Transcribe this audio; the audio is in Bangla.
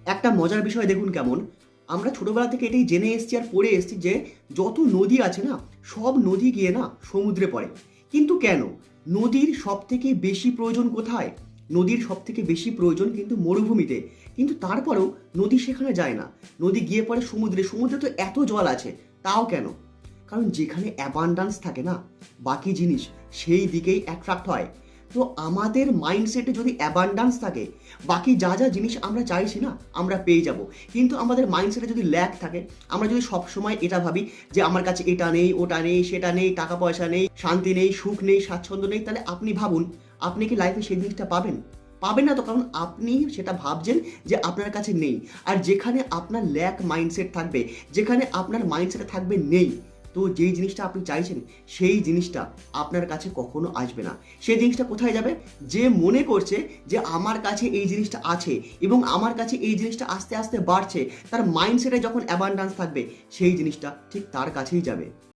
একটা মজার বিষয় দেখুন কেমন, আমরা ছোটবেলা থেকে এটাই জেনে এসেছি আর পড়ে এসেছি যে যত নদী আছে না, সব নদী গিয়ে না সমুদ্রে পড়ে। কিন্তু কেন? নদীর সব থেকে বেশি প্রয়োজন কোথায়? নদীর সব থেকে বেশি প্রয়োজন কিন্তু মরুভূমিতে। কিন্তু তারপরেও নদী সেখানে যায় না, নদী গিয়ে পড়ে সমুদ্রে। সমুদ্রে তো এত জল আছে, তাও কেন? কারণ যেখানে অ্যাবান্ডান্স থাকে না, বাকি জিনিস সেই দিকেই অ্যাট্রাক্ট হয়। তো আমাদের মাইন্ডসেটে যদি অ্যাবান্ডান্স থাকে, বাকি যা যা জিনিস আমরা চাইছি না আমরা পেয়ে যাব। কিন্তু আমাদের মাইন্ডসেটে যদি ল্যাক থাকে, আমরা যদি সবসময় এটা ভাবি যে আমার কাছে এটা নেই, ওটা নেই, সেটা নেই, টাকা পয়সা নেই, শান্তি নেই, সুখ নেই, স্বাচ্ছন্দ্য নেই, তাহলে আপনি ভাবুন, আপনি কি লাইফে সেই জিনিসটা পাবেন? পাবেন না তো, কারণ আপনি সেটা ভাবছেন যে আপনার কাছে নেই। আর যেখানে আপনার ল্যাক মাইন্ডসেট থাকবে, যেখানে আপনার মাইন্ডসেটে থাকবে নেই, তো যেই জিনিসটা আপনি চাইছেন সেই জিনিসটা আপনার কাছে কখনো আসবে না। সেই জিনিসটা কোথায় যাবে? যে মনে করছে যে আমার কাছে এই জিনিসটা আছে এবং আমার কাছে এই জিনিসটা আস্তে আস্তে বাড়ছে, তার মাইন্ডসেটে যখন অ্যাবান্ডান্স থাকবে, সেই জিনিসটা ঠিক তার কাছেই যাবে।